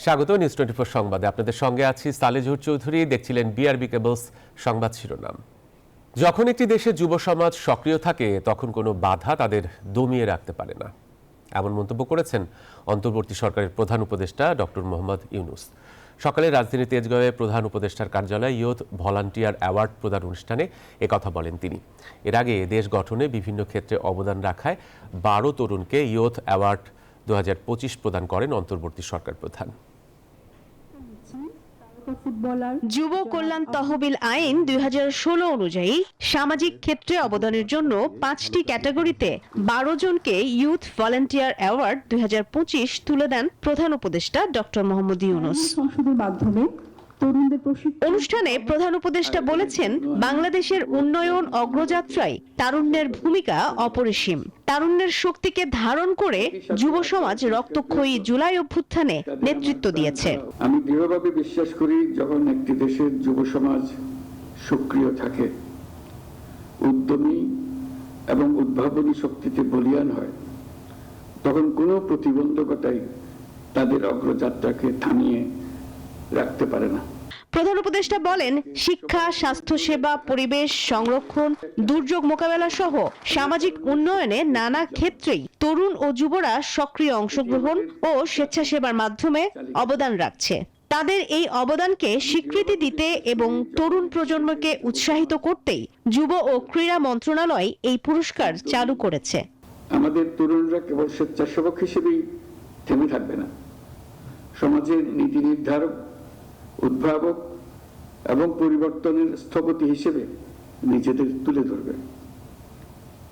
স্বাগত নিউজ 24 সংবাদে। আপনাদের সঙ্গে আছি সালেজহুর চৌধুরী। দেখছিলেন বিআরবি কেবলস সংবাদ শিরোনাম। যখন একটি দেশে যুব সমাজ সক্রিয় থাকে তখন কোনো বাধা তাদের দমিয়ে রাখতে পারে না, এমন মন্তব্য করেছেন অন্তর্বর্তী সরকারের প্রধান উপদেষ্টা ডক্টর মোহাম্মদ ইউনূস। সকালে রাজধানীর তেজগাঁওয়ে প্রধান উপদেষ্টার কার্যালয়ে ইয়ুথ ভলান্টিয়ার অ্যাওয়ার্ড প্রদান অনুষ্ঠানে একথা বলেন তিনি। এর আগে দেশ গঠনে বিভিন্ন ক্ষেত্রে অবদান রাখায় 12 তরুণকে ইয়ুথ অ্যাওয়ার্ড 2025 প্রদান করেন অন্তর্বর্তী সরকার প্রধান। যুব কল্যাণ তহবিল আইন 2016 অনুযায়ী সামাজিক ক্ষেত্রে অবদানের জন্য 5টি ক্যাটাগরিতে 12 জনকে ইয়ুথ ভলান্টিয়ার অ্যাওয়ার্ড 2025 তুলে দেন প্রধান উপদেষ্টা ডক্টর মোহাম্মদ ইউনূস। অনুষ্ঠানে প্রধান উপদেষ্টা বলেছেন, বাংলাদেশের উন্নয়ন অগ্রযাত্রায় তারুণ্যের ভূমিকা অপরিসীম। তারুণ্যের শক্তিকে ধারণ করে যুব সমাজ রক্তক্ষয়ী জুলাই অভ্যুত্থানে নেতৃত্ব দিয়েছে। আমি দৃঢ়ভাবে বিশ্বাস করি, যখন একটি দেশের যুব সমাজ সক্রিয় থাকে, উদ্যমী এবং উদ্ভাবনী শক্তিতে বলীয়ান হয়, তখন কোনো প্রতিবন্ধকতাই তাদের অগ্রযাত্রাকে থামিয়ে রাখতে পারে না। প্রধান উপদেষ্টা বলেন, শিক্ষা, স্বাস্থ্যসেবা, পরিবেশ সংরক্ষণ, দুর্যোগ মোকাবেলা সহ সামাজিক উন্নয়নে নানা ক্ষেত্রেই তরুণ ও যুবরা সক্রিয় অংশগ্রহণ ও স্বেচ্ছাসেবার মাধ্যমে অবদান রাখছে। তাদের এই অবদানকে স্বীকৃতি দিতে এবং তরুণ প্রজন্মকে উৎসাহিত করতেই যুব ও ক্রীড়া মন্ত্রণালয় এই পুরস্কার চালু করেছে। আমাদের তরুণরা কেবল স্বেচ্ছাসেবক হিসেবেই থেমে থাকবে না, সমাজের নীতি নির্ধারক, উদ্ভাবক এবং পরিবর্তনের স্থপতি হিসেবে নিজেদের তুলে ধরবে।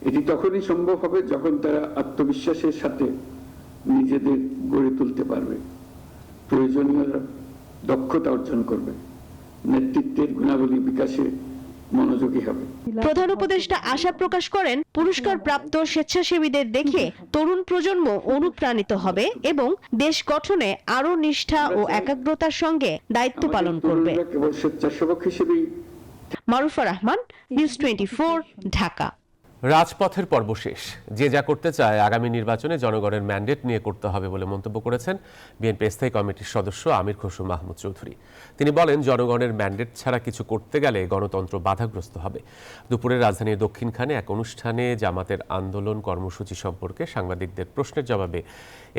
এটি তখনই সম্ভব হবে যখন তারা আত্মবিশ্বাসের সাথে নিজেদের গড়ে তুলতে পারবে, প্রয়োজনীয় দক্ষতা অর্জন করবে, নেতৃত্বের গুণাবলী বিকাশে মনোযোগী হবে। প্রধান উপদেষ্টা আশা প্রকাশ করেন, পুরস্কার প্রাপ্ত স্বেচ্ছাসেবীদের দেখে তরুণ প্রজন্ম অনুপ্রাণিত হবে এবং দেশ গঠনে আরো নিষ্ঠা ও একাগ্রতার সঙ্গে দায়িত্ব পালন করবে। কেবল স্বেচ্ছাসেবক হিসেবেই। মারুফা রহমান, নিউজ 24, ঢাকা। রাজপথের পর্ব শেষ। যে যা করতে চায় আগামী নির্বাচনে জনগণের ম্যান্ডেট নিয়ে করতে হবে বলে মন্তব্য করেছেন বিএনপি স্থায়ী কমিটির সদস্য আমির খসরু মাহমুদ চৌধুরী। তিনি বলেন, জনগণের ম্যান্ডেট ছাড়া কিছু করতে গেলে গণতন্ত্র বাধাগ্রস্ত হবে। দুপুরে রাজধানীর দক্ষিণখানে এক অনুষ্ঠানে জামাতের আন্দোলন কর্মসূচি সম্পর্কে সাংবাদিকদের প্রশ্নের জবাবে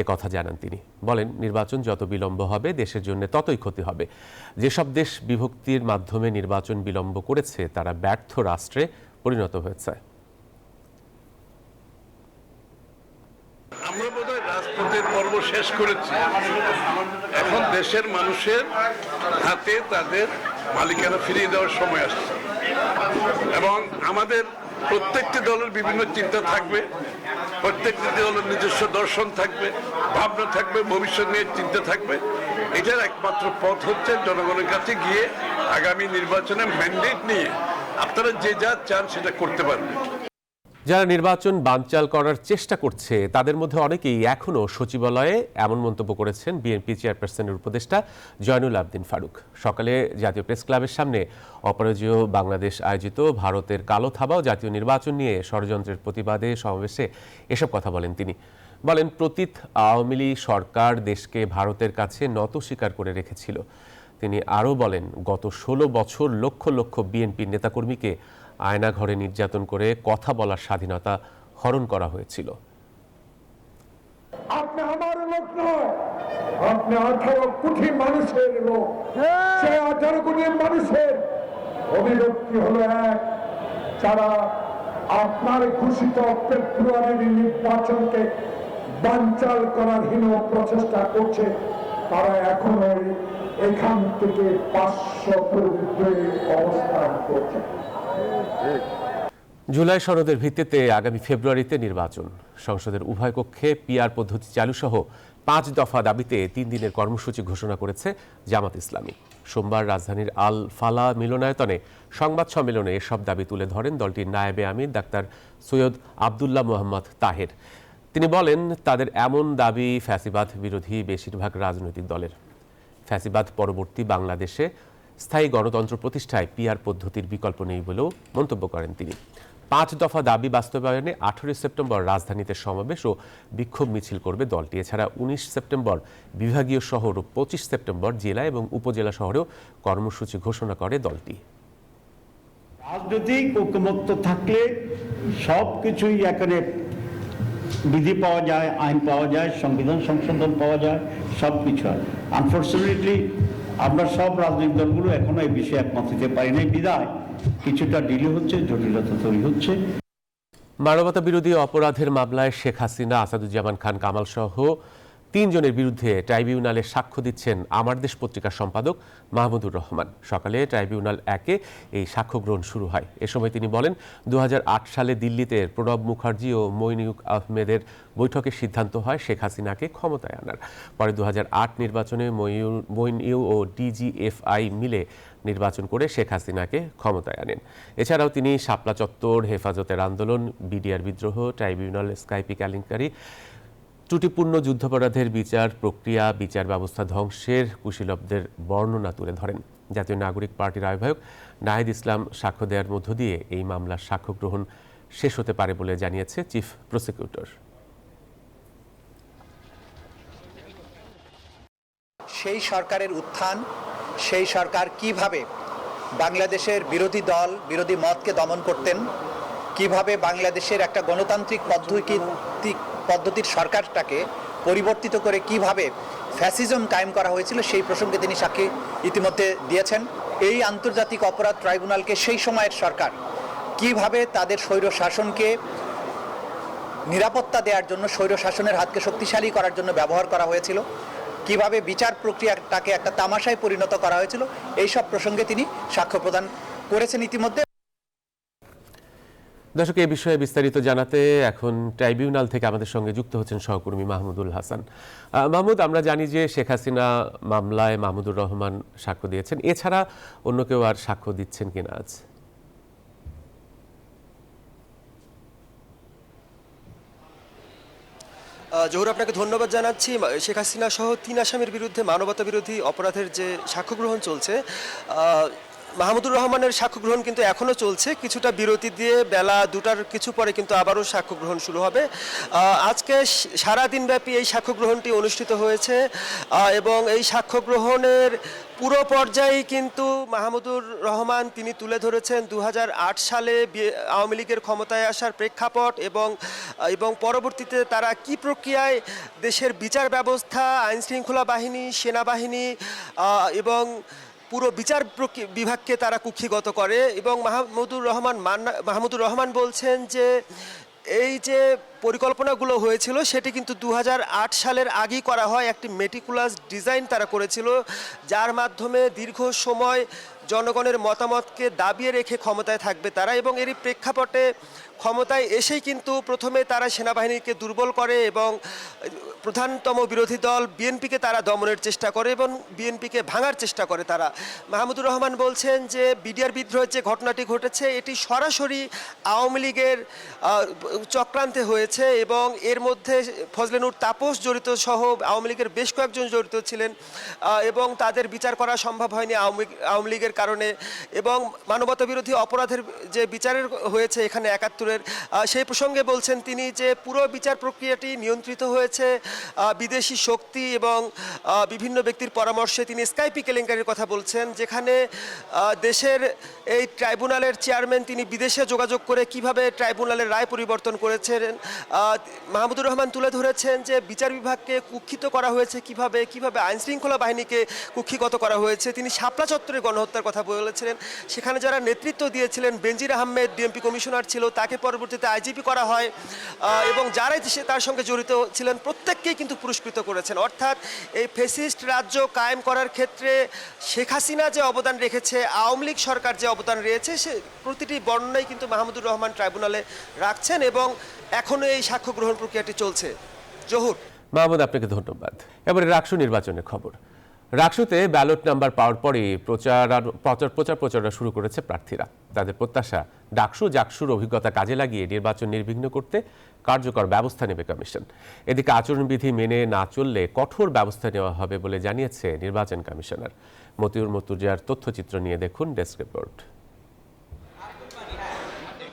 একথা জানান তিনি। বলেন, নির্বাচন যত বিলম্ব হবে দেশের জন্য ততই ক্ষতি হবে। যেসব দেশ বিভক্তির মাধ্যমে নির্বাচন বিলম্ব করেছে তারা ব্যর্থ রাষ্ট্রে পরিণত হয়েছে। আমরা বোধহয় রাজপথের পর্ব শেষ করেছি। এখন দেশের মানুষের হাতে তাদের মালিকানা ফিরিয়ে দেওয়ার সময় আসছে এবং আমাদের প্রত্যেকটি দলের বিভিন্ন চিন্তা থাকবে, প্রত্যেকটি দলের নিজস্ব দর্শন থাকবে, ভাবনা থাকবে, ভবিষ্যৎ নিয়ে চিন্তা থাকবে। এটার একমাত্র পথ হচ্ছে জনগণের কাছে গিয়ে আগামী নির্বাচনে ম্যান্ডেট নিয়ে আপনারা যে যা চান সেটা করতে পারবেন। যারা নির্বাচন বানচাল করার চেষ্টা করছে তাদের মধ্যে অনেকেই এখনও সচিবালয়ে, এমন মন্তব্য করেছেন বিএনপি চেয়ারপারসনের উপদেষ্টা জয়নুল আবদিন ফারুক। সকালে জাতীয় প্রেস ক্লাবের সামনে অপরাজেয় বাংলাদেশ আয়োজিত ভারতের কালো থাবা ও জাতীয় নির্বাচন নিয়ে ষড়যন্ত্রের প্রতিবাদে সমাবেশে এসব কথা বলেন তিনি। বলেন, প্রতীত আওয়ামী লীগ সরকার দেশকে ভারতের কাছে নত স্বীকার করে রেখেছিল। তিনি আরও বলেন, গত 16 বছর লক্ষ লক্ষ বিএনপির নেতাকর্মীকে আয়নাঘরে নির্যাতন করে কথা বলার স্বাধীনতা হরণ করা হয়েছিল। আপনি আমার লোক নয়, আপনি 18 কোটি মানুষের লোক। সেই 18 কোটি মানুষের অভিব্যক্তি হলো এক, যারা আপনার ঘোষিত ফেব্রুয়ারির নির্বাচনকে বানচাল করার হীন প্রচেষ্টা করছে। তারা এখনো এখান থেকে 500 দূরে অবস্থান করছে। জুলাই সনদের ভিত্তিতে আগামী ফেব্রুয়ারিতে নির্বাচন, সংসদের উভয় কক্ষে পিআর পদ্ধতি চালু সহ 5 দফা দাবিতে 3 দিনের কর্মসূচি ঘোষণা করেছে জামাত ইসলামী। সোমবার রাজধানীর আল ফালা মিলনায়তনে সংবাদ সম্মেলনে এসব দাবি তুলে ধরেন দলটির নায়েবে আমির ডাক্তার সৈয়দ আবদুল্লাহ মোহাম্মদ তাহের। তিনি বলেন, তাদের এমন দাবি ফ্যাসিবাদ বিরোধী বেশিরভাগ রাজনৈতিক দলের। ফ্যাসিবাদ পরবর্তী বাংলাদেশে স্থায়ী গণতন্ত্র প্রতিষ্ঠায় পিআর পদ্ধতির বিকল্প নেই বলেও মন্তব্য করেন তিনি। 5 দফা দাবি বাস্তবায়নে 18 সেপ্টেম্বর রাজধানীতে সমাবেশ ও বিক্ষোভ মিছিল করবে দলটি। এছাড়া 19 সেপ্টেম্বর বিভাগীয় শহর ও 25 সেপ্টেম্বর জেলা এবং উপজেলা শহরেও কর্মসূচি ঘোষণা করে দলটি। রাজনৈতিক ঐকমত্য থাকলে সব কিছুই এখানে বিধি পাওয়া যায়, আইন পাওয়া যায়, সংবিধান সংশোধন পাওয়া যায়, সব কিছু হয়। আনফর্চুনেটলি আমরা সব রাজনৈতিক দলগুলো এখনো এই বিষয়ে একমত হতে পারি নাই, বিধায় কিছুটা ডিলে হচ্ছে, জটিলতা তৈরি হচ্ছে। মানবতা বিরোধী অপরাধের মামলায় শেখ হাসিনা, আসাদুজ্জামান খান কামাল সহ 3 জনের বিরুদ্ধে ট্রাইব্যুনালে সাক্ষ্য দিচ্ছেন আমার দেশ পত্রিকার সম্পাদক মাহমুদুর রহমান। সকালে ট্রাইব্যুনাল 1-এ এই সাক্ষ্য গ্রহণ শুরু হয়। এ সময় তিনি বলেন, 2008 সালে দিল্লিতে প্রণব মুখার্জি ও মইনুল আহমেদের বৈঠকে সিদ্ধান্ত হয় শেখ হাসিনাকে ক্ষমতায় আনার। পরে 2008 নির্বাচনে মইনইউ ও ডিজিএফআই মিলে নির্বাচন করে শেখ হাসিনাকে ক্ষমতায় আনেন। এছাড়াও তিনি শাপলা চত্বর, হেফাজতের আন্দোলন, বিডিআর বিদ্রোহ, ট্রাইব্যুনাল, স্কাইপি কেলেঙ্কারি, ত্রুটিপূর্ণ যুদ্ধাপরাধের বিচার প্রক্রিয়া, বিচার ব্যবস্থা ধ্বংসের কুশীলবদের বর্ণনা তুলে ধরেন। জাতীয় নাগরিক পার্টির আহ্বায়ক নাহিদ ইসলাম সাক্ষ্য দেওয়ার মধ্য দিয়ে এই মামলার সাক্ষ্য গ্রহণ শেষ হতে পারে বলে জানিয়েছে চিফ প্রসিকিউটর। সেই সরকারের উত্থান, সেই সরকার কিভাবে বাংলাদেশের বিরোধী দল, বিরোধী মতকে দমন করতেন, কিভাবে বাংলাদেশের একটা গণতান্ত্রিক পদ্ধতির সরকারটাকে পরিবর্তিত করে কিভাবে ফ্যাসিজম কায়েম করা হয়েছিল, সেই প্রসঙ্গে তিনি সাক্ষী ইতিমধ্যে দিয়েছেন। এই আন্তর্জাতিক অপরাধ ট্রাইব্যুনালকে সেই সময়ের সরকার কিভাবে তাদের স্বৈর শাসনকে নিরাপত্তা দেওয়ার জন্য, স্বৈর শাসনের হাতকে শক্তিশালী করার জন্য ব্যবহার করা হয়েছিল, কিভাবে বিচার প্রক্রিয়াটাকে একটা তামাশায় পরিণত করা হয়েছিল, এই সব প্রসঙ্গে তিনি সাক্ষ্য প্রদান করেছেন ইতিমধ্যে। দর্শক, এই বিষয়ে বিস্তারিত জানাতে এখন ট্রাইব্যুনাল থেকে আমাদের সঙ্গে যুক্ত হচ্ছেন সহকর্মী মাহমুদুল হাসান। মাহমুদ, আমরা জানি যে শেখ হাসিনা মামলায় মাহমুদুর রহমান সাক্ষ্য দিয়েছেন, এছাড়া অন্য কেউ আর সাক্ষ্য দিচ্ছেন কিনা আজ? জহুর, আপনাকে ধন্যবাদ জানাচ্ছি। শেখ হাসিনা সহ 3 আসামির বিরুদ্ধে মানবতা বিরোধী অপরাধের যে সাক্ষ্য গ্রহণ চলছে, মাহমুদুর রহমানের সাক্ষ্য গ্রহণ কিন্তু এখনও চলছে। কিছুটা বিরতি দিয়ে বেলা 2টার কিছু পরে কিন্তু আবারও সাক্ষ্য গ্রহণ শুরু হবে। আজকে সারাদিনব্যাপী এই সাক্ষ্য গ্রহণটি অনুষ্ঠিত হয়েছে এবং এই সাক্ষ্য গ্রহণের পুরো পর্যায়ে কিন্তু মাহমুদুর রহমান তিনি তুলে ধরেছেন 2008 সালে আওয়ামী লীগের ক্ষমতায় আসার প্রেক্ষাপট এবং পরবর্তীতে তারা কি প্রক্রিয়ায় দেশের বিচার ব্যবস্থা, আইনশৃঙ্খলা বাহিনী, সেনাবাহিনী এবং পুরো বিচার বিভাগকে তারা কুক্ষিগত করে। এবং মাহমুদুর রহমান বলছেন যে এই যে পরিকল্পনাগুলো হয়েছিল সেটি কিন্তু 2008 সালের আগেই করা হয়। একটি মেটিকুলাস ডিজাইন তারা করেছিল, যার মাধ্যমে দীর্ঘ সময় জনগণের মতামতকে দাবিয়ে রেখে ক্ষমতায় থাকবে তারা। এবং এরই প্রেক্ষাপটে ক্ষমতায় এসেই কিন্তু প্রথমে তারা সেনাবাহিনীকে দুর্বল করে এবং প্রধানতম বিরোধী দল বিএনপিকে তারা দমনের চেষ্টা করে এবং বিএনপিকে ভাঙার চেষ্টা করে তারা। মাহমুদুর রহমান বলছেন যে বিডিআর বিদ্রোহের যে ঘটনাটি ঘটেছে এটি সরাসরি আওয়ামী লীগের চক্রান্তে হয়েছে এবং এর মধ্যে ফজলে নূর তাপস জড়িত সহ আওয়ামী লীগের বেশ কয়েকজন জড়িত ছিলেন এবং তাদের বিচার করা সম্ভব হয়নি আওয়ামী লীগের কারণে। এবং মানবতা বিরোধী অপরাধের যে বিচারের হয়েছে এখানে 71-এর, সেই প্রসঙ্গে বলছেন তিনি যে পুরো বিচার প্রক্রিয়াটি নিয়ন্ত্রিত হয়েছে বিদেশি শক্তি এবং বিভিন্ন ব্যক্তির পরামর্শে। তিনি স্কাইপি কেলেঙ্কারির কথা বলছেন, যেখানে দেশের এই ট্রাইব্যুনালের চেয়ারম্যান তিনি বিদেশে যোগাযোগ করে কিভাবে ট্রাইব্যুনালের রায় পরিবর্তন করেছেন। মাহমুদুর রহমান তুলে ধরেছেন যে বিচার বিভাগকে কুক্ষিত করা হয়েছে কিভাবে আইনশৃঙ্খলা বাহিনীকে কুক্ষিগত করা হয়েছে। তিনি শাপলা চত্বরে গণহত্যার কথা বলেছিলেন, সেখানে যারা নেতৃত্ব দিয়েছিলেন, বেনজির আহমেদ ডিএমপি কমিশনার ছিল, তাকে পরবর্তীতে আইজিপি করা হয় এবং যারাই তার সঙ্গে জড়িত ছিলেন প্রত্যেককেই কিন্তু পুরস্কৃত করেছেন। অর্থাৎ এই ফ্যাসিস্ট রাজ্য কায়েম করার ক্ষেত্রে শেখ হাসিনা যে অবদান রেখেছে, আওয়ামী লীগ সরকার যে অবদান রয়েছে, সে প্রতিটি বর্ণনাই কিন্তু মাহমুদুর রহমান ট্রাইব্যুনালে রাখছেন এবং এখনও এই সাক্ষ্য গ্রহণ প্রক্রিয়াটি চলছে। জহুর। মাহমুদ, আপনাকে ধন্যবাদ। এবারে রাকসু নির্বাচনের খবর। রাকসুতে ব্যালট নাম্বার পাওয়ার পরে প্রচারণা শুরু করেছে প্রার্থীরা। তাদের প্রত্যাশা, জাকসুর অভিজ্ঞতা কাজে লাগিয়ে নির্বাচন নির্বিঘ্ন করতে কার্যকর ব্যবস্থা নেবে কমিশন। এদিকে আচরণবিধি মেনে না চললে কঠোর ব্যবস্থা নেওয়া হবে বলে জানিয়েছে নির্বাচন কমিশনার। মতিউর মতুজার তথ্যচিত্র নিয়ে দেখুন ডেস্ক রিপোর্ট।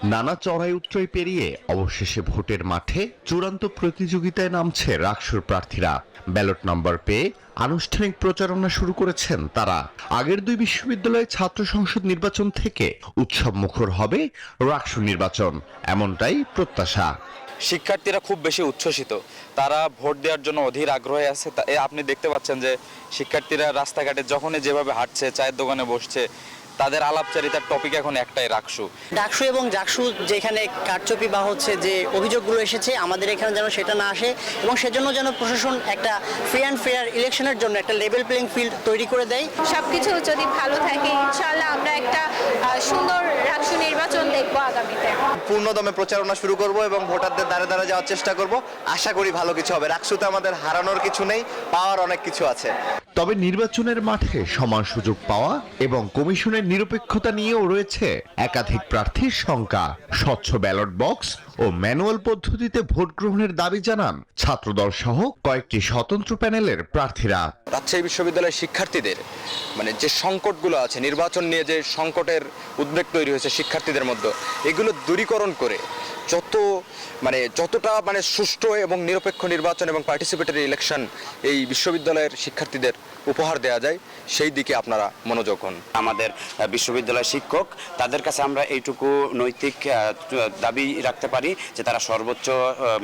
নানা চড়াই উতরাই পেরিয়ে অবশেষে ভোটের মাঠে চূড়ান্ত প্রতিযোগিতায় নামছে রাকসুর প্রার্থীরা। ব্যালট নম্বর পেয়ে আনুষ্ঠানিক প্রচারণা শুরু করেছেন তারা। আগের 2 বিশ্ববিদ্যালয়ের ছাত্র সংসদ নির্বাচন থেকে উৎসব মুখর হবে রাকসু নির্বাচন, এমনটাই প্রত্যাশা। শিক্ষার্থীরা খুব বেশি উচ্ছ্বসিত, তারা ভোট দেওয়ার জন্য অধীর আগ্রহে আছে। আপনি দেখতে পাচ্ছেন যে শিক্ষার্থীরা রাস্তাঘাটে যখনই যেভাবে হাঁটছে, চায়ের দোকানে বসছে, তাদের আলাপচারিতার টপিক এখন একটাই, রাকসু। ডাকসু এবং জাকসু যেখানে কারচুপি বা হচ্ছে যে অভিযোগগুলো এসেছে, আমাদের এখানে যেন সেটা না আসে এবং সেজন্য যেন প্রশাসন একটা ফ্রি অ্যান্ড ফেয়ার ইলেকশনের জন্য একটা লেভেল প্লেইং ফিল্ড তৈরি করে দেয়। সবকিছু যদি ভালো থাকে ইনশাআল্লাহ আমরা একটা সুন্দর রাকসু নির্বাচন দেখব আগামীতে। পূর্ণদমে প্রচারণা শুরু করব এবং ভোটারদের দ্বারে দ্বারে যাওয়ার চেষ্টা করব। আশা করি ভালো কিছু হবে। রাকসুতে আমাদের হারানোর কিছু নেই, পাওয়ার অনেক কিছু আছে। তবে নির্বাচনের মাঠে সমান সুযোগ পাওয়া এবং কমিশনের নিরপেক্ষতা নিয়েও রয়েছে একাধিক প্রার্থীর শঙ্কা। স্বচ্ছ ব্যালট বক্স ও ম্যানুয়াল পদ্ধতিতে ভোট গ্রহণের দাবি জানান ছাত্রদল সহ কয়েকটি স্বতন্ত্র প্যানেলের প্রার্থীরা। রাজশাহী বিশ্ববিদ্যালয়ের শিক্ষার্থীদের যে সংকটগুলো আছে, নির্বাচন নিয়ে যে সংকটের উদ্বেগ তৈরি হয়েছে শিক্ষার্থীদের মধ্যে, এগুলো দূরীকরণ করে যতটা সুষ্ঠু এবং নিরপেক্ষ নির্বাচন এবং পার্টিসিপেটরি ইলেকশন এই বিশ্ববিদ্যালয়ের শিক্ষার্থীদের উপহার দেওয়া যায়, সেই দিকে আপনারা মনোযোগ হন। আমাদের বিশ্ববিদ্যালয়ের শিক্ষক, তাদের কাছে আমরা এইটুকু নৈতিক দাবি রাখতে পারি যে তারা সর্বোচ্চ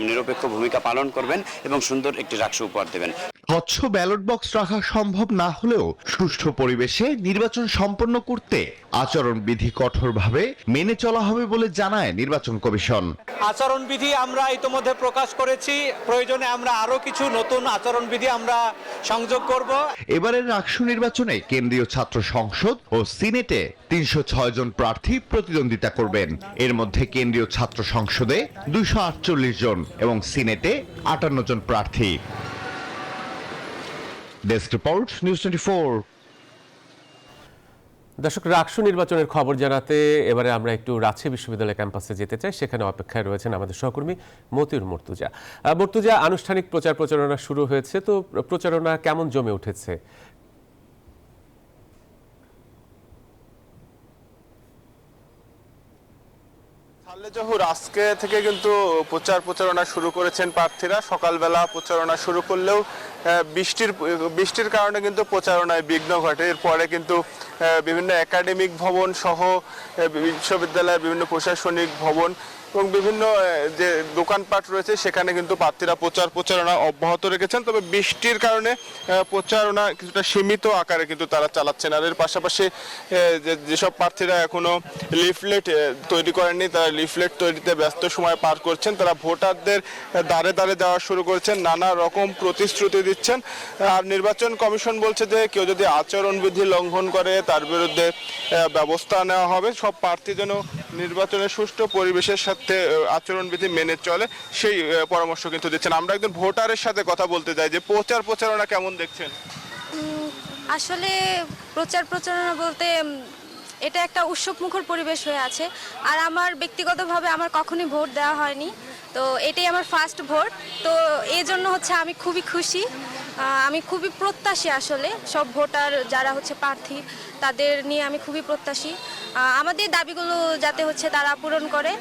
নিরপেক্ষ ভূমিকা পালন করবেন এবং সুন্দর একটি রাকসু উপহার দেবেন। স্বচ্ছ ব্যালট বক্স রাখা সম্ভব না হলেও সুষ্ঠু পরিবেশে নির্বাচন সম্পন্ন করতে আচরণবিধি কঠোরভাবে মেনে চলা হবে বলে জানায় নির্বাচন কমিশন। আচরণবিধি আমরা ইতোমধ্যে প্রকাশ করেছি, প্রয়োজনে আমরা আরো কিছু নতুন আচরণবিধি আমরা সংযোগ করব। এবারের রাকসু নির্বাচনে কেন্দ্রীয় ছাত্র সংসদ ও সিনেটে 306 জন প্রার্থী প্রতিদ্বন্দ্বিতা করবেন। এর মধ্যে কেন্দ্রীয় ছাত্র সংসদে 248 জন এবং সিনেটে 58 জন প্রার্থী। Desk report, news 24। দর্শক, রাকসু নির্বাচনের খবর জানাতে এবারে আমরা একটু রাজশাহী বিশ্ববিদ্যালয় ক্যাম্পাসে যেতে চাই। সেখানে অপেক্ষায় রয়েছেন আমাদের সহকর্মী মতিউর মুর্তুজা। মুর্তুজা, আনুষ্ঠানিক প্রচারণা শুরু হয়েছে, তো প্রচারণা কেমন জমে উঠেছে? জহুর, আজকে থেকে কিন্তু প্রচারণা শুরু করেছেন প্রার্থীরা। সকালবেলা প্রচারণা শুরু করলেও বৃষ্টির কারণে কিন্তু প্রচারণায় বিঘ্ন ঘটে। এরপরে কিন্তু বিভিন্ন একাডেমিক ভবন সহ বিশ্ববিদ্যালয়ের বিভিন্ন প্রশাসনিক ভবন এবং বিভিন্ন যে দোকানপাট রয়েছে সেখানে কিন্তু প্রার্থীরা প্রচারণা অব্যাহত রেখেছেন। তবে বৃষ্টির কারণে প্রচারণা কিছুটা সীমিত আকারে কিন্তু তারা চালাচ্ছেন। আর এর পাশাপাশি যেসব প্রার্থীরা এখনো লিফলেট তৈরি করেননি, তারা লিফলেট তৈরিতে ব্যস্ত সময় পার করছেন। তারা ভোটারদের দ্বারে দ্বারে যাওয়া শুরু করেছেন, নানা রকম প্রতিশ্রুতি দিচ্ছেন। আর নির্বাচন কমিশন বলছে যে কেউ যদি আচরণবিধি লঙ্ঘন করে তার বিরুদ্ধে ব্যবস্থা নেওয়া হবে। সব প্রার্থী যেন নির্বাচনের সুষ্ঠু পরিবেশের সাথে আচরণবিধি মেনে চলে, সেই পরামর্শ কিন্তু দিচ্ছেন। আমরা একজন ভোটারের সাথে কথা বলতে চাই যে প্রচারণা কেমন দেখছেন? আসলে প্রচারণা বলতে এটা একটা উৎসবমুখর পরিবেশ হয়ে আছে। আর আমার ব্যক্তিগতভাবে আমার কখনোই ভোট দেওয়া হয়নি, তো এটাই আমার ফার্স্ট ভোট। তো এই জন্য আমি খুবই খুশি, আমি খুবই প্রত্যাশী। আসলে সব ভোটার যারা প্রার্থী, তাদের নিয়ে আমি খুবই প্রত্যাশী। আমাদের দাবিগুলো যাতে তারা পূরণ করে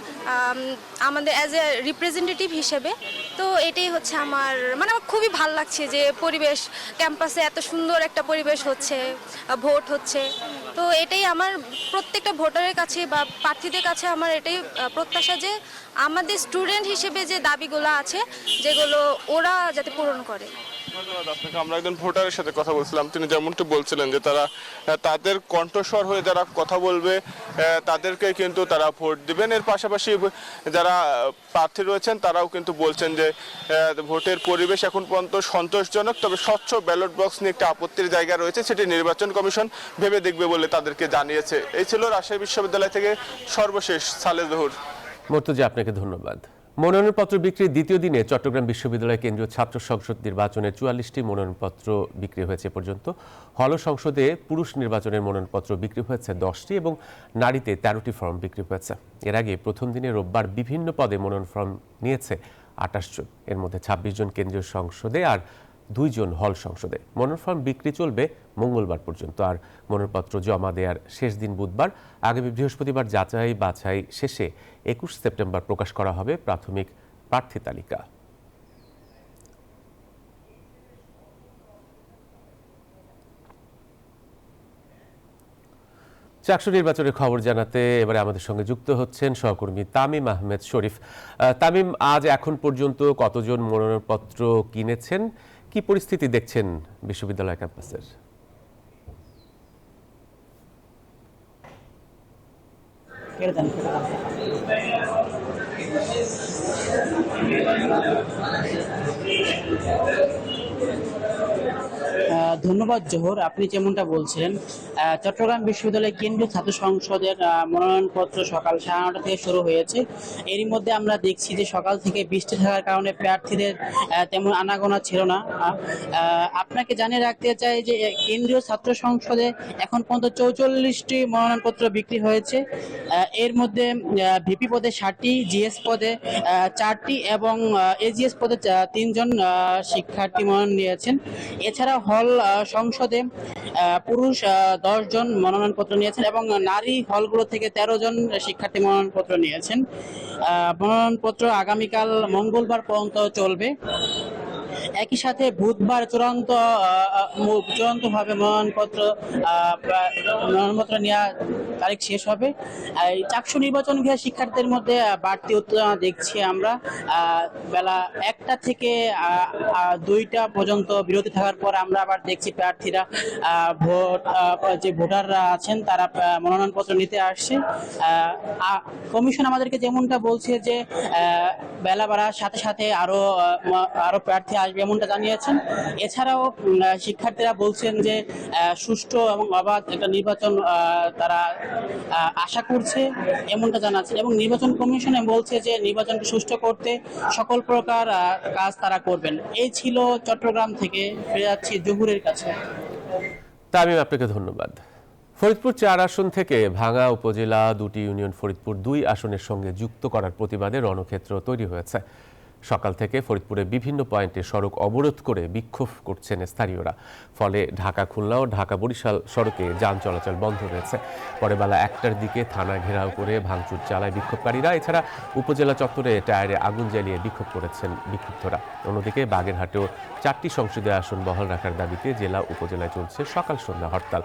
আমাদের অ্যাজ এ রিপ্রেজেন্টেটিভ হিসেবে। তো এটাই আমার আমার খুবই ভালো লাগছে যে পরিবেশ, ক্যাম্পাসে এত সুন্দর একটা পরিবেশ হচ্ছে, ভোট হচ্ছে। তো এটাই আমার প্রত্যেকটা ভোটারের কাছে বা প্রার্থীদের কাছে আমার এটাই প্রত্যাশা যে আমাদের স্টুডেন্ট হিসেবে যে দাবিগুলো আছে যেগুলো ওরা যাতে পূরণ করে। ধন্যবাদ আপনাকে। আমরা একজন ভোটারের সাথে কথা বলছিলাম, তিনি যেমনটি বলছিলেন যে তারা তাদের কণ্ঠস্বর হয়ে যারা কথা বলবে তাদেরকে কিন্তু তারা ভোট দিবেন। এর পাশাপাশি যারা প্রার্থী রয়েছেন তারাও কিন্তু বলছেন যে ভোটের পরিবেশ এখন পর্যন্ত সন্তোষজনক, তবে স্বচ্ছ ব্যালট বক্স নিয়ে একটা আপত্তির জায়গা রয়েছে, সেটি নির্বাচন কমিশন ভেবে দেখবে বলে তাদেরকে জানিয়েছে। এই ছিল রাজশাহী বিশ্ববিদ্যালয় থেকে সর্বশেষ সালেহ জহুর। মুর্তুজা, আপনাকে ধন্যবাদ। মনোনয়নপত্র বিক্রির দ্বিতীয় দিনে চট্টগ্রাম বিশ্ববিদ্যালয় কেন্দ্রীয় ছাত্র সংসদ নির্বাচনের 44টি মনোনয়নপত্র বিক্রি হয়েছে পর্যন্ত। হল সংসদে পুরুষ নির্বাচনের মনোনয়নপত্র বিক্রি হয়েছে 10টি এবং নারীতে 13টি ফর্ম বিক্রি হয়েছে। এর আগে প্রথম দিনে রোববার বিভিন্ন পদে মনোনয়ন ফর্ম নিয়েছে 28 জন। এর মধ্যে 26 জন কেন্দ্রীয় সংসদে আর 2 জন হল সংসদে। মনোনয়ন ফর্ম বিক্রি চলবে মঙ্গলবার পর্যন্ত। আর মনোনয়নপত্র জমা দেওয়ার শেষ দিন বুধবার। আগামী বৃহস্পতিবার যাচাই বাছাই শেষে 21 সেপ্টেম্বর প্রকাশ করা হবে প্রাথমিক প্রার্থী তালিকা। চাকসু নির্বাচনের খবর জানাতে এবারে আমাদের সঙ্গে যুক্ত হচ্ছেন সহকর্মী তামিম আহমেদ শরীফ। তামিম, আজ এখন পর্যন্ত কতজন মনোনয়নপত্র কিনেছেন, কি পরিস্থিতি দেখছেন বিশ্ববিদ্যালয় ক্যাম্পাসের? ধন্যবাদ জোহর। আপনি যেমনটা বলছিলেন, চট্টগ্রাম বিশ্ববিদ্যালয় কেন্দ্রীয় ছাত্র সংসদের মনোনয়নপত্র সকাল 9:30 থেকে শুরু হয়েছে। এরই মধ্যে আমরা দেখছি যে সকাল থেকে বৃষ্টি থাকার কারণে প্রার্থীদের তেমন আনাগোনা ছিল না। আপনাকে জানিয়ে রাখতে চাই যে কেন্দ্রীয় ছাত্র সংসদে এখন পর্যন্ত 44টি মনোনয়নপত্র বিক্রি হয়েছে। এর মধ্যে ভিপি পদে 60টি, জিএস পদে 4টি এবং এজিএস পদে 3 জন শিক্ষার্থী মনোনয়ন নিয়েছেন। এছাড়া হল সংসদে পুরুষ 10 জন মনোনয়নপত্র নিয়েছেন এবং নারী হলগুলো থেকে 13 জন শিক্ষার্থী মনোনয়নপত্র নিয়েছেন। মনোনয়নপত্র আগামীকাল মঙ্গলবার পর্যন্ত চলবে। একই সাথে বুধবার চূড়ান্তভাবে মনোনয়নপত্র নেওয়া তারিখ শেষ হবে। চাকসু নির্বাচন ঘিরে শিক্ষার্থীদের মধ্যে বাড়তি উত্তেজনা দেখছি আমরা। বেলা 1টা থেকে 2টা পর্যন্ত বিরতি থাকার পর আমরা আবার দেখছি প্রার্থীরা যে ভোটাররা আছেন তারা মনোনয়নপত্র নিতে আসছে। কমিশন আমাদেরকে যেমনটা বলছে যে বেলা বাড়ার সাথে সাথে আরো প্রার্থী আসবে এমনটা জানিয়েছেন। এছাড়াও শিক্ষার্থীরা বলছেন যে সুষ্ঠু এবং অবাধ একটা নির্বাচন তারা আশা করছে এমনটা জানাচ্ছেন এবং নির্বাচন কমিশনে বলছে যে নির্বাচনকে সুষ্ঠু করতে সকল প্রকার কাজ তারা করবেন। এই ছিল চট্টগ্রাম থেকে, ফিরে যাচ্ছি জহুরের কাছে। তামিম, আপনাকে ধন্যবাদ। ফরিদপুর 4 আসন থেকে ভাঙা উপজেলা 2টি ইউনিয়ন ফরিদপুর 2 আসনের সঙ্গে যুক্ত করার প্রতিবাদে রণক্ষেত্র তৈরি হয়েছে। সকাল থেকে ফরিদপুরে বিভিন্ন পয়েন্টে সড়ক অবরোধ করে বিক্ষোভ করছেন স্থানীয়রা। ফলে ঢাকা খুলনা ও ঢাকা বরিশাল সড়কে যান চলাচল বন্ধ রয়েছে। পরে বেলা 1টার দিকে থানা ঘেরাও করে ভাঙচুর চালায় বিক্ষোভকারীরা। এছাড়া উপজেলা চত্বরে টায়ারে আগুন জ্বালিয়ে বিক্ষোভ করেছেন বিক্ষুব্ধরা। অন্যদিকে বাগেরহাটেও 4টি সংসদীয় আসন বহাল রাখার দাবিতে জেলা উপজেলায় চলছে সকাল সন্ধ্যা হরতাল।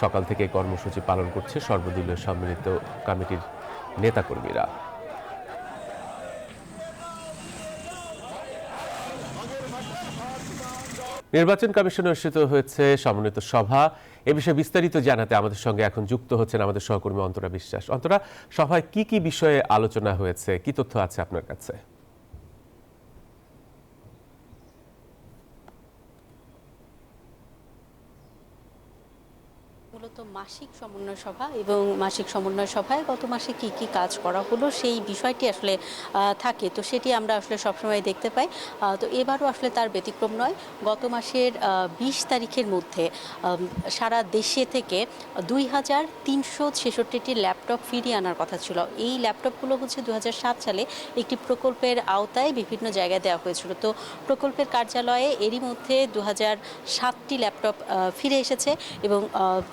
সকাল থেকে কর্মসূচি পালন করছে সর্বদলীয় সম্মিলিত কমিটির নেতাকর্মীরা। নির্বাচন কমিশনে অনুষ্ঠিত হয়েছে সমন্বিত সভা। এ বিষয়ে বিস্তারিত জানাতে আমাদের সঙ্গে এখন যুক্ত হচ্ছেন আমাদের সহকর্মী অন্তরা বিশ্বাস। অন্তরা, সভায় কি কি বিষয়ে আলোচনা হয়েছে, কি তথ্য আছে আপনার কাছে? মূলত মাসিক সমন্বয় সভা এবং মাসিক সমন্বয় সভায় গত মাসে কি কি কাজ করা হলো সেই বিষয়টি আসলে থাকে, তো সেটি আমরা আসলে সবসময় দেখতে পাই। তো এবারও আসলে তার ব্যতিক্রম নয়। গত মাসের 20 তারিখের মধ্যে সারা দেশে থেকে 2366টি ল্যাপটপ ফিরিয়ে আনার কথা ছিল। এই ল্যাপটপগুলো হচ্ছে 2007 সালে একটি প্রকল্পের আওতায় বিভিন্ন জায়গায় দেওয়া হয়েছিল। তো প্রকল্পের কার্যালয়ে এরই মধ্যে 2007টি ল্যাপটপ ফিরে এসেছে এবং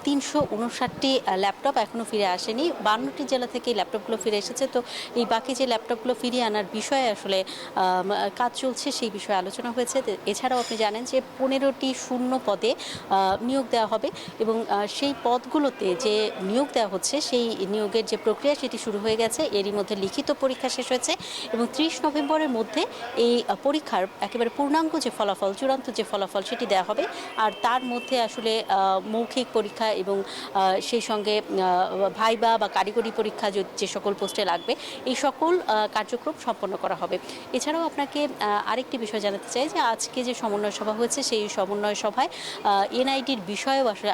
359টি ল্যাপটপ এখনও ফিরে আসেনি। 52টি জেলা থেকে এই ল্যাপটপগুলো ফিরে এসেছে। তো এই বাকি যে ল্যাপটপগুলো ফিরিয়ে আনার বিষয়ে আসলে কাজ চলছে সেই বিষয়ে আলোচনা হয়েছে। এছাড়াও আপনি জানেন যে 15টি শূন্য পদে নিয়োগ দেওয়া হবে এবং সেই পদগুলোতে যে নিয়োগ দেওয়া হচ্ছে সেই নিয়োগের যে প্রক্রিয়া সেটি শুরু হয়ে গেছে। এরই মধ্যে লিখিত পরীক্ষা শেষ হয়েছে এবং 30 নভেম্বরের মধ্যে এই পরীক্ষার একেবারে পূর্ণাঙ্গ যে ফলাফল, চূড়ান্ত যে ফলাফল সেটি দেওয়া হবে। আর তার মধ্যে আসলে মৌখিক পরীক্ষা এবং সেই সঙ্গে ভাইবা বা কারিগরি পরীক্ষা যে সকল পোস্টে লাগবে এই সকল কার্যক্রম সম্পন্ন করা হবে। এছাড়াও আপনাকে আরেকটি বিষয় জানাতে চাই যে আজকে যে সমন্বয় সভা হয়েছে সেই সমন্বয় সভায় এনআইডির বিষয়েও আসলে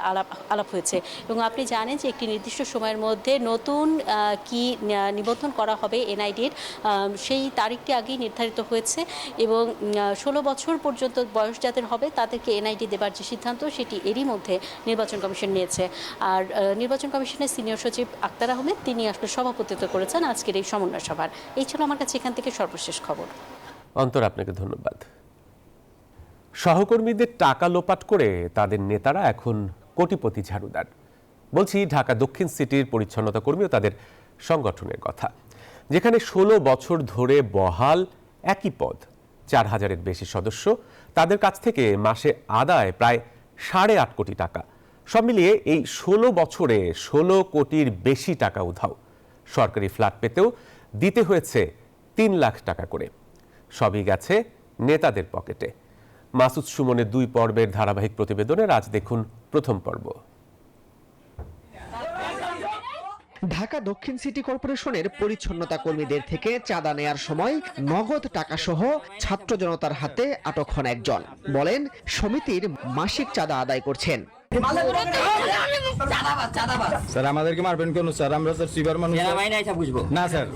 আলাপ হয়েছে এবং আপনি জানেন যে একটি নির্দিষ্ট সময়ের মধ্যে নতুন কি নিবন্ধন করা হবে এনআইডির সেই তারিখটি আগেই নির্ধারিত হয়েছে এবং 16 বছর পর্যন্ত বয়স যাদের হবে তাদেরকে এনআইডি দেবার যে সিদ্ধান্ত সেটি এরই মধ্যে নির্বাচন কমিশন নিয়েছে। আর নির্বাচন কমিশনের সিনিয়র সচিব আক্তার আহমেদ তিনি আসলে সভাপতিত্ব করেছেন আজকের এই সমন্বয় সভার। এই ছিল আমার কাছে এখান থেকে সর্বশেষ খবর। অন্তর, আপনাকে ধন্যবাদ। সহকর্মীদের টাকা লোপাট করে তাদের নেতারা এখন কোটিপতি ঝাড়ুদার। বলছি ঢাকা দক্ষিণ সিটির পরিচ্ছন্নতা কর্মী ও তাদের সংগঠনের কথা, যেখানে 16 বছর ধরে বহাল একই পদ, 4000-এর বেশি সদস্য, তাদের কাছ থেকে মাসে আদায় প্রায় 8.5 কোটি টাকা। সব মিলিয়ে এই 16 বছরে 16 কোটির বেশি টাকা উধাও। সরকারি ফ্ল্যাট পেতেও দিতে হয়েছে 3 লাখ টাকা করে। সবই গেছে নেতাদের পকেটে। মাসুদ সুমনের 2 পর্বের ধারাবাহিক প্রতিবেদনের আজ দেখুন প্রথম পর্ব। ঢাকা দক্ষিণ সিটি কর্পোরেশনের পরিচ্ছন্নতা কর্মীদের থেকে চাঁদা নেয়ার সময় নগদ টাকা সহ ছাত্র জনতার হাতে আটক হন একজন। বলেন সমিতির মাসিক চাঁদা আদায় করছেন। স্যার আমাদেরকে মারবেন কেন স্যার? আমরা স্যার সিভার মানুষ না স্যার।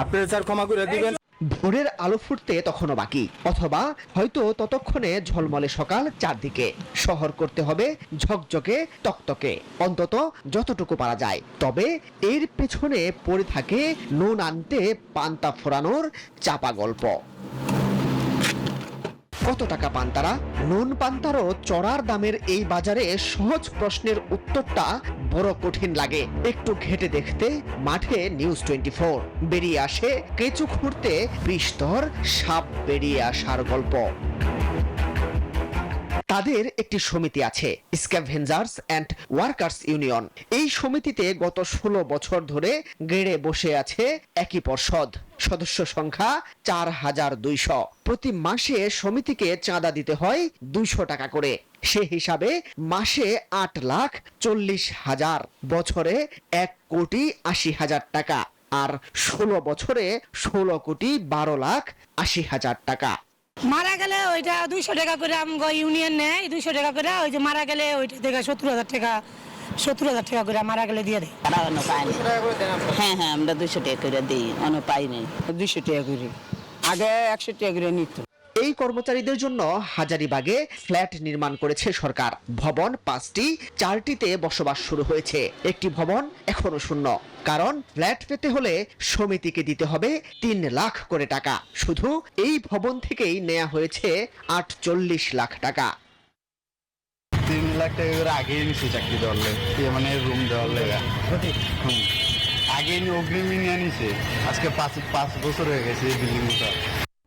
আপনারা স্যার ক্ষমা করে দিবেন। ভোরের আলো ফুটতে তখনও বাকি, অথবা হয়তো ততক্ষণে ঝলমলে সকাল চারদিকে। শহর করতে হবে ঝকঝকে তকতকে, অন্তত যতটুকু পারা যায়। তবে এর পেছনে পড়ে থাকে নুন আনতে পান্তা ফোরানোর চাপা গল্প। কত টাকা পান তারা? নুন পান্তারও চড়ার দামের এই বাজারে সহজ প্রশ্নের উত্তরটা বড় কঠিন লাগে। একটু ঘেটে দেখতে মাঠে নিউজ 24 বেরিয়ে আসে কেঁচু খুঁড়তে বৃষ্টির সাপ বেরিয়ে আসার গল্প। তাদের একটি সমিতি আছে, স্ক্যাভেঞ্জার্স অ্যান্ড ওয়ার্কার্স ইউনিয়ন। এই সমিতিতে গত 16 বছর ধরে গেড়ে বসে আছে একই পর্ষদ। সদস্য সংখ্যা 4200। প্রতি মাসে সমিতিকে চাঁদা দিতে হয় 200 টাকা করে। সে হিসাবে মাসে 8,40,000, বছরে 1,80,000 টাকা, আর 16 বছরে 16,12,80,000 টাকা। মারা গেলে ওইটা 200 টাকা করে আমগো ইউনিয়ন নেয়, 200 টাকা করে। ওই যে মারা গেলে ওইটা থেকে 70,000 টাকা করে মারা গেলে দিয়ে দেয়। হ্যাঁ হ্যাঁ, আমরা 200 টাকা করে দিই, অন্য পাই নাই। 200 টাকা করে, আগে 100 টাকা করে নিত। এই কর্মচারীদের জন্য হাজারীবাগে ফ্ল্যাট নির্মাণ করেছে সরকার। ভবন 5টি, 4টিতে বসবাস শুরু হয়েছে। একটি ভবন এখনো শূন্য, কারণ ফ্ল্যাট পেতে হলে সমিতিকে দিতে হবে 3 লাখ করে টাকা। শুধু এই ভবন থেকেই নেওয়া হয়েছে 48 লাখ টাকা। 3 লাখ টাকা করে আগেই নিচ্ছে চাকরি দেওয়ালে, মানে রুম দেওয়ালে আগে অগ্রিম নিয়ে নিছে। আজকে 5 বছর হয়ে গেছে এই বিল্ডিংটা।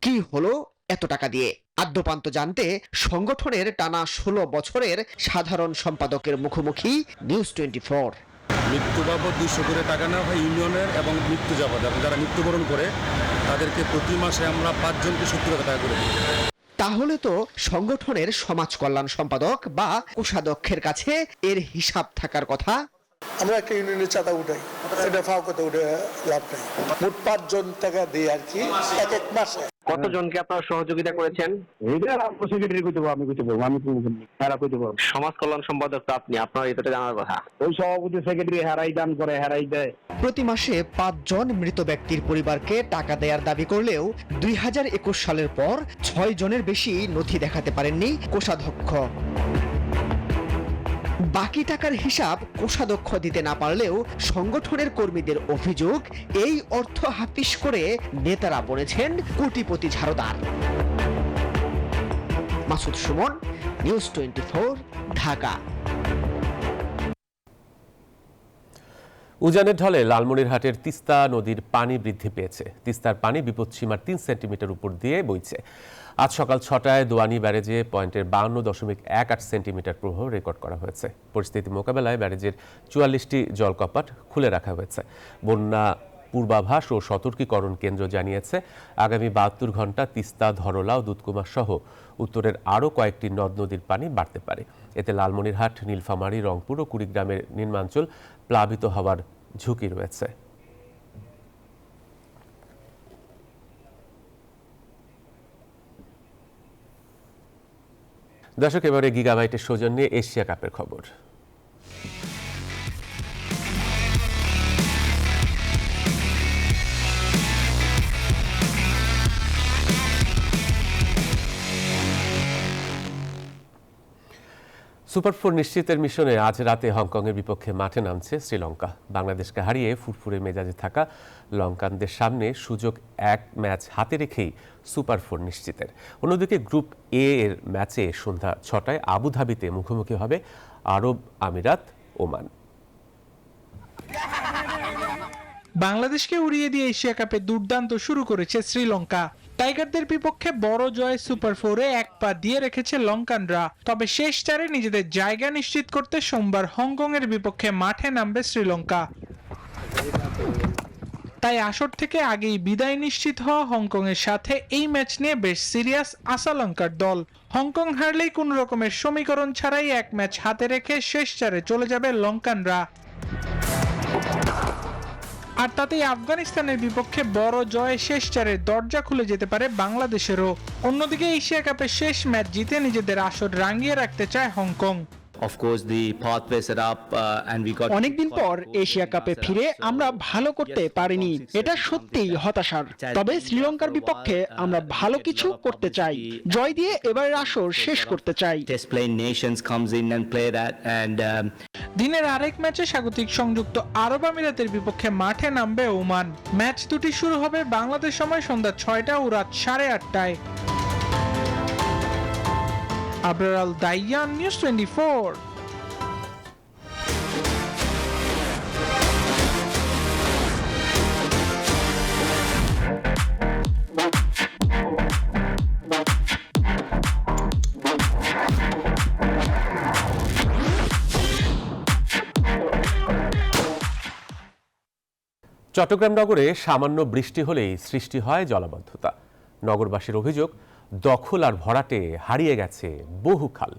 কি হলো এত টাকা দিয়ে? আদ্যপান্ত জানতে সংগঠনের টানা 16 বছরের সাধারণ সম্পাদকের মুখোমুখি নিউজ 24। মৃত্যু বাবদ 200 করে টাকা নেওয়া হয় ইউনিয়নের, এবং মৃত্যু যাবত যারা মৃত্যুবরণ করে তাদেরকে প্রতি মাসে আমরা 5 জনকে 70 টাকা করে দিই। তাহলে তো সংগঠনের সমাজ কল্যাণ সম্পাদক বা কোষাধ্যক্ষের কাছে এর হিসাব থাকার কথা। আমরা একটা ইউনিয়নের চাঁদা উঠাই, এটা ফাও কথা উঠে লাভ নাই। মোট 5 জন টাকা দিই আর কি, এক মাসে। কতজনকে আপনারা সহযোগিতা করেছেন? সমাজ কল্যাণ সম্পাদক তো আপনি, আপনার এটা জানার কথা। ওই সভাপতি সেক্রেটারি হারাই দান করে, হারাই দেয়। প্রতি মাসে 5 জন মৃত ব্যক্তির পরিবারকে টাকা দেওয়ার দাবি করলেও 2021 সালের পর 6 জনের বেশি নথি দেখাতে পারেননি কোষাধ্যক্ষ। বাকি টাকার হিসাব কোষাধ্যক্ষ দিতে না পারলেও সংগঠনের কর্মীদের অভিযোগ, এই অর্থ হাফিস করে নেতারা বলেছেন কোটিপতি ঝাড়ুদার। মাসুদ সুমন, নিউজ 24, ঢাকা। উজানের ঢলে লালমনিরহাটের তিস্তা নদীর পানি বৃদ্ধি পেয়েছে। তিস্তার পানি বিপদসীমার 3 সেন্টিমিটার উপর দিয়ে বইছে। আজ সকাল 6টায় দোয়ানি ব্যারেজে পয়েন্টের 52.18 সেন্টিমিটার প্রবাহ রেকর্ড করা হয়েছে। পরিস্থিতি মোকাবেলায় ব্যারেজের 44টি জলকপাট খুলে রাখা হয়েছে। বন্যা পূর্বাভাস ও সতর্কীকরণ কেন্দ্র জানিয়েছে আগামী 72 ঘন্টা তিস্তা, ধরলা ও দুধকুমার সহ উত্তরের আরও কয়েকটি নদ নদীর পানি বাড়তে পারে। এতে লালমনিরহাট, নীলফামারী, রংপুর ও কুড়িগ্রামের নিম্নাঞ্চল প্লাবিত হওয়ার ঝুঁকি রয়েছে। দর্শক, এবারে গিগাবাইটের সৌজন্যে এশিয়া কাপের খবর। সুপার 4 নিশ্চিতের মিশনে আজ রাতে হংকংয়ের বিপক্ষে মাঠে নামছে শ্রীলঙ্কা। বাংলাদেশকে হারিয়ে ফুরফুরে মেজাজে থাকা লঙ্কানদের সামনে সুযোগ এক ম্যাচ হাতে রেখেই সুপার 4 নিশ্চিতের। অন্যদিকে গ্রুপ এ এর ম্যাচে সন্ধ্যা 6টায় আবুধাবিতে মুখোমুখি হবে আরব আমিরাত ওমান। বাংলাদেশকে উড়িয়ে দিয়ে এশিয়া কাপে দুর্দান্ত শুরু করেছে শ্রীলঙ্কা। টাইগারদের বিপক্ষে বড় জয় সুপার 4-এ এক পা দিয়ে রেখেছে লঙ্কানরা। তবে শেষ চারে নিজেদের জায়গা নিশ্চিত করতে সোমবার হংকংয়ের বিপক্ষে মাঠে নামবে শ্রীলঙ্কা। তাই আসর থেকে আগেই বিদায় নিশ্চিত হওয়া হংকংয়ের সাথে এই ম্যাচ নিয়ে বেশ সিরিয়াস আসালঙ্কার দল। হংকং হারলেই কোনো রকমের সমীকরণ ছাড়াই এক ম্যাচ হাতে রেখে শেষ চারে চলে যাবে লঙ্কানরা। আর তাতেই আফগানিস্তানের বিপক্ষে বড় জয়ে শেষ চারের দরজা খুলে যেতে পারে বাংলাদেশেরও। অন্যদিকে এশিয়া কাপের শেষ ম্যাচ জিতে নিজেদের আসর রাঙিয়ে রাখতে চায় হংকং। অনেকদিন পর এশিয়া কাপে ফিরে আমরা ভালো করতে পারিনি, এটা সত্যিই হতাশার। তবে শ্রীলঙ্কার বিপক্ষে আমরা ভালো কিছু করতে চাই, জয় দিয়ে এবারের আসর শেষ করতে চাই। দিনের আরেক ম্যাচে স্বাগতিক সংযুক্ত আরব আমিরাতের বিপক্ষে মাঠে নামবে ওমান। ম্যাচ দুটি শুরু হবে বাংলাদেশ সময় সন্ধ্যা 6টা ও রাত 8:30টায়। আবরার আল দাইয়ান, নিউজ 24। চট্টগ্রাম নগরে সামান্য বৃষ্টি হলেই সৃষ্টি হয় জলাবদ্ধতা। নগরবাসীর অভিযোগ, দখল আর ভরাটে হারিয়ে গেছে বহু খাল,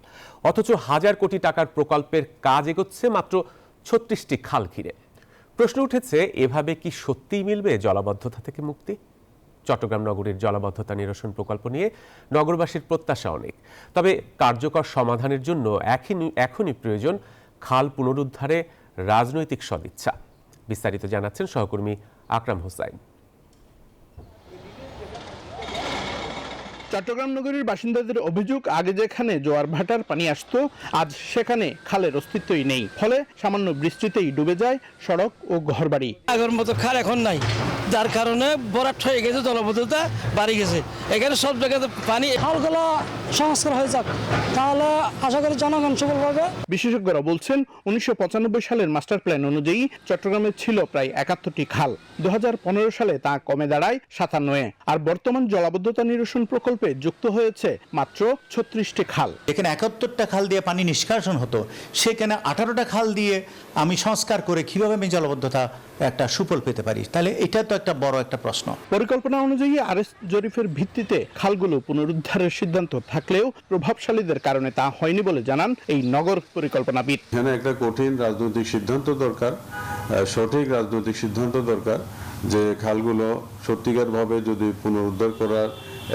অথচ হাজার কোটি টাকার প্রকল্পের কাজ এগোচ্ছে মাত্র 36টি খাল ঘিরে। প্রশ্ন উঠেছে, এভাবে কি সত্যিই মিলবে জলাবদ্ধতা থেকে মুক্তি? চট্টগ্রাম নগরীর জলাবদ্ধতা নিরসন প্রকল্প নিয়ে নগরবাসীর প্রত্যাশা অনেক, তবে কার্যকর সমাধানের জন্য এখনই প্রয়োজন খাল পুনরুদ্ধারে রাজনৈতিক সদিচ্ছা। বিস্তারিত জানাচ্ছেন সহকর্মী আকরাম হোসাইন। চট্টগ্রাম নগরীর বাসিন্দাদের অভিযোগ, আগে যেখানে জোয়ার ভাটার পানি আসতো আজ সেখানে খালের অস্তিত্বই নেই। ফলে সামান্য বৃষ্টিতেই ডুবে যায় সড়ক ও ঘরবাড়ি। আগের মতো খাল এখন নাই, যার কারণে ভরাট হয়ে গেছে, জলাবদ্ধতা বাড়ি গেছে। এখানে সব জায়গাতে পানি। খালগুলো সংস্কার হয়ে যাক, তাহলে আশা করি জনগণ সফল পাবে। বিশেষজ্ঞরা বলছেন 1995 সালের মাস্টার প্ল্যান অনুযায়ী চট্টগ্রামে ছিল প্রায় 71টি খাল। 2015 সালে তা কমে দাঁড়ায় 97-এ। আর বর্তমান জলাবদ্ধতা নিরসন প্রকল্পে যুক্ত হয়েছে মাত্র 36টি খাল। এখানে 71টা খাল দিয়ে পানি নিষ্কাশন হতো, সেখানে 18টা খাল দিয়ে আমি সংস্কার করে কিভাবে আমি জলাবদ্ধতা একটা সুফল পেতে পারি? তাহলে এটা তো একটা বড় একটা প্রশ্ন। পরিকল্পনা অনুযায়ী আরএস জরিফের ভিত্তিতে খালগুলো পুনরুদ্ধারের সিদ্ধান্ত থাকলেও প্রভাবশালীদের কারণে তা হয়নি বলে জানান এই নগর পরিকল্পনাবিদ। এখানে একটা কঠিন রাজনৈতিক সিদ্ধান্ত দরকার, সঠিক রাজনৈতিক সিদ্ধান্ত দরকার, যে খালগুলো সত্যিকারভাবে যদি পুনরুদ্ধার করার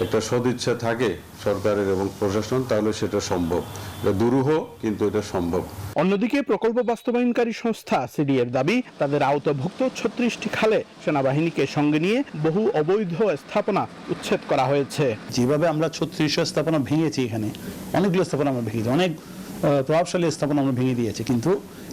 একটা সদিচ্ছা থাকে সরকারের এবং প্রশাসন, তাহলে সেটা সম্ভব। এটা দুরূহ, কিন্তু এটা সম্ভব। অন্যদিকে প্রকল্প বাস্তবায়নকারী সংস্থা সিডিএর দাবি, তাদের আওতাভুক্ত 36টি খালে সেনাবাহিনীকে সঙ্গে নিয়ে বহু অবৈধ স্থাপনা উচ্ছেদ করা হয়েছে। যেভাবে আমরা 3600 স্থাপনা ভেঙেছি, এখানে অনেকগুলো স্থাপনা আমরা ভেঙেছি, অনেক প্রভাবশালী স্থাপনা আমরা ভেঙে দিয়েছি, কিন্তু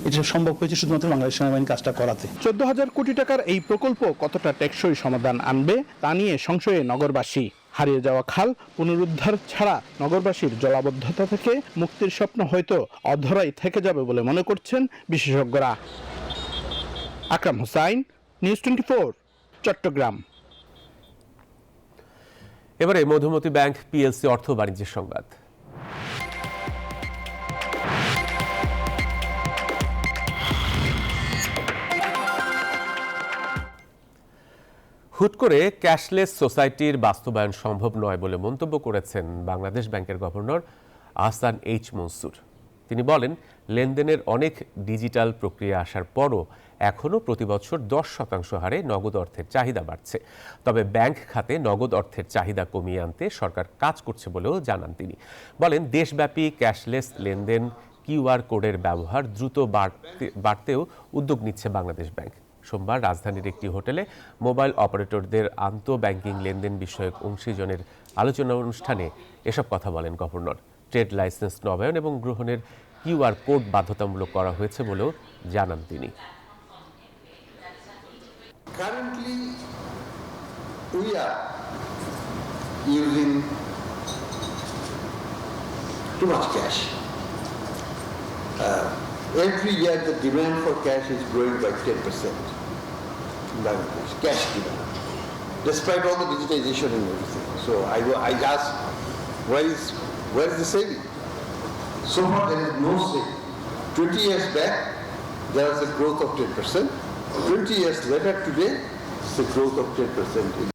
এটা সম্ভব হয়েছে শুধুমাত্র বাংলাদেশ সেনাবাহিনী কাজটা করাতে। 14,000 কোটি টাকার এই প্রকল্প কতটা টেকসই সমাধান আনবে তা নিয়ে সংশয়ে নগরবাসী। হারিয়ে যাওয়া খাল পুনরুদ্ধার ছাড়া নগরবাসীর জলাবদ্ধতা থেকে মুক্তির স্বপ্ন হয়তো অধরাই থেকে যাবে বলে মনে করছেন বিশেষজ্ঞরা। আকরাম হোসাইন, নিউজ 24, চট্টগ্রাম। এবারে মধুমতি ব্যাংক পিএলসি অর্থ বাণিজ্যের সংবাদ। হুট করে ক্যাশলেস সোসাইটির বাস্তবায়ন সম্ভব নয় বলে মন্তব্য করেছেন বাংলাদেশ ব্যাংকের গভর্নর আহসান এইচ মনসুর। তিনি বলেন, লেনদেনের অনেক ডিজিটাল প্রক্রিয়া আসার পরও এখনও প্রতি বছর 10% হারে নগদ অর্থের চাহিদা বাড়ছে। তবে ব্যাংক খাতে নগদ অর্থের চাহিদা কমিয়ে আনতে সরকার কাজ করছে বলেও জানান তিনি। বলেন, দেশব্যাপী ক্যাশলেস লেনদেন, কিউআর কোডের ব্যবহার দ্রুত বাড়তেও উদ্যোগ নিচ্ছে বাংলাদেশ ব্যাংক। সোমবার রাজধানীর একটি হোটেলে মোবাইল অপারেটরদের আন্তঃব্যাংকিং লেনদেন বিষয়ক অংশীজনের আলোচনা অনুষ্ঠানে এসব কথা বলেন গভর্নর। ট্রেড লাইসেন্স নবায়ন এবং গ্রহণের QR কোড বাধ্যতামূলক করা হয়েছে বলেও জানান তিনি। Currently, we are using too much cash. Every year the demand for cash is growing by 10%. Bangladesh, cash demand, despite all the digitization and everything. So I ask, where is the saving? So far there is no saving. 20 years back, there was a growth of 10%. 20 years later today, it's a growth of 10%.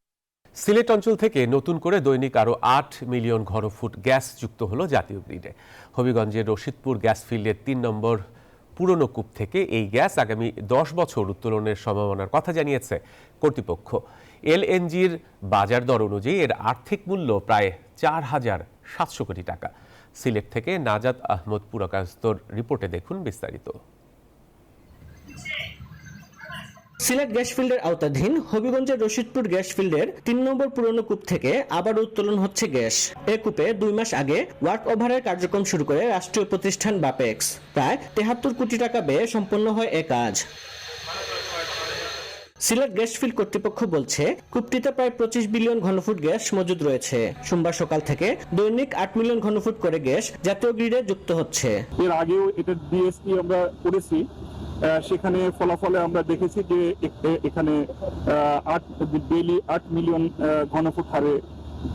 Sylhet অঞ্চল থেকে নতুন করে দৈনিক আরও 8 million ঘনফুট gas যুক্ত হলো জাতীয় গ্রিডে। হবিগঞ্জের রশিদপুর গ্যাস ফিল্ডের 3 নম্বর পুরনো কূপ থেকে এই গ্যাস আগামী 10 বছর উত্তোলনের সম্ভাবনার কথা জানিয়েছে কর্তৃপক্ষ। এলএনজির বাজার দর অনুযায়ী এর আর্থিক মূল্য প্রায় 4,700 কোটি টাকা। সিলেট থেকে নাজাত আহমদ পুরকায়স্তর রিপোর্টে দেখুন বিস্তারিত। সিলেট গ্যাস ফিল্ডের আওতাধীন হবিগঞ্জের রশিদপুর গ্যাস ফিল্ডের 3 নম্বর পুরনো কূপ থেকে আবার উত্তোলন হচ্ছে গ্যাস। এ কূপে 2 মাস আগে ওয়ার্ক ওভারের কার্যক্রম শুরু করে রাষ্ট্রীয় প্রতিষ্ঠান বাপেক্স। প্রায় 73 কোটি টাকা ব্যয়ে সম্পন্ন হয় এ কাজ। সিলেট গ্যাস ফিল্ড কর্তৃপক্ষ বলছে কূপটিতে প্রায় 25 বিলিয়ন ঘনফুট গ্যাস মজুদ রয়েছে। সোমবার সকাল থেকে দৈনিক 8 মিলিয়ন ঘনফুট করে গ্যাস জাতীয় গ্রিডে যুক্ত হচ্ছে। এর আগেও এটা ডিএসপি আমরা করেছি, সেখানে ফলাফলে আমরা দেখেছি যে এখানে ডেইলি 8 মিলিয়ন ঘনফুট হারে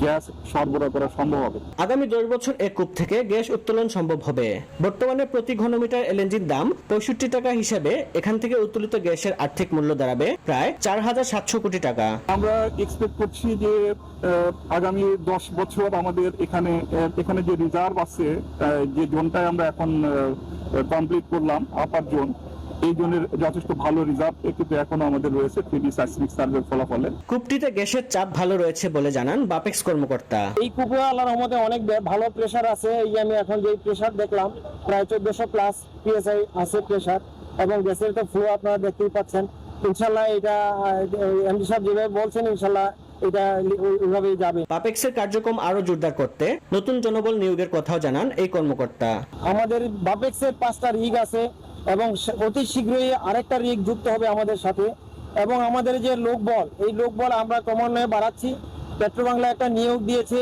গ্যাস সরবরাহ করা সম্ভব হবে। আগামী 10 বছর এই কূপ থেকে গ্যাস উত্তোলন সম্ভব হবে। বর্তমানে প্রতি ঘনমিটার এলএনজির দাম 65 টাকা হিসাবে এখান থেকে উত্তোলিত গ্যাসের আর্থিক মূল্য দাঁড়াবে প্রায় 4,700 কোটি টাকা। আমরা এক্সপেক্ট করছি যে আগামী 10 বছর আমাদের এখানে যে রিজার্ভ আছে, যে জোনটায় আমরা এখন কমপ্লিট করলাম আপার জোন, এই জোনের যথেষ্ট ভালো রিজার্ভ কিন্তু এখনো আমাদের রয়েছে 3D সাইসমিক সার্ভের ফলাফলে। কূপটিতে গ্যাসের চাপ ভালো রয়েছে বলে জানান বাপেক্স কর্মকর্তা। এই কূপে আল্লাহর রহমতে অনেক ভালো প্রেসার আছে। এই আমি এখন যে প্রেসার দেখলাম প্রায় 1400 প্লাস পিএসআই আছে প্রেসার, এবং গ্যাসের তো ফ্লো আপনারা দেখতেই পাচ্ছেন। ইনশাআল্লাহ এটা এমডি সাহেব যেভাবে বলছেন ইনশাআল্লাহ এটা ওইভাবেই যাবে। বাপেক্সের কার্যক্রম আরো জোরদার করতে নতুন জনবল নিয়োগের কথাও জানান এই কর্মকর্তা। আমাদের বাপেক্সের 5টা রিগ আছে এবং অতি শীঘ্রই আরেকটা রিগ যুক্ত হবে আমাদের সাথে, এবং আমাদের যে লোকবল, এই লোকবল আমরা ক্রমান্বয়ে বাড়াচ্ছি। পেট্রোবাংলা একটা নিয়োগ দিয়েছে,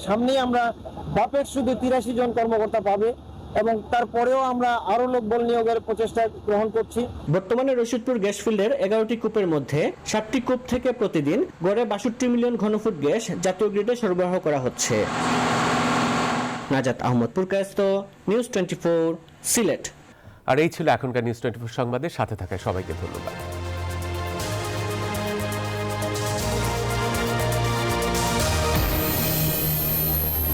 সামনেই আমরা বাপেক্স শুধু 83 জন কর্মকর্তা পাবে, এবং তারপরেও আমরা আরো লোকবল নিয়োগের প্রচেষ্টা গ্রহণ করছি। বর্তমানে রশিদপুর গ্যাস ফিল্ডের 11টি কূপের মধ্যে 7টি কূপ থেকে প্রতিদিন গড়ে 62 মিলিয়ন ঘনফুট গ্যাস জাতীয় গ্রিডে সরবরাহ করা হচ্ছে। নাজাত আহমদ পুরকায়স্ত, নিউজ 24, সিলেট। আর এই ছিল এখনকার নিউজ 24 সংবাদের সাথে থাকা সবাইকে ধন্যবাদ।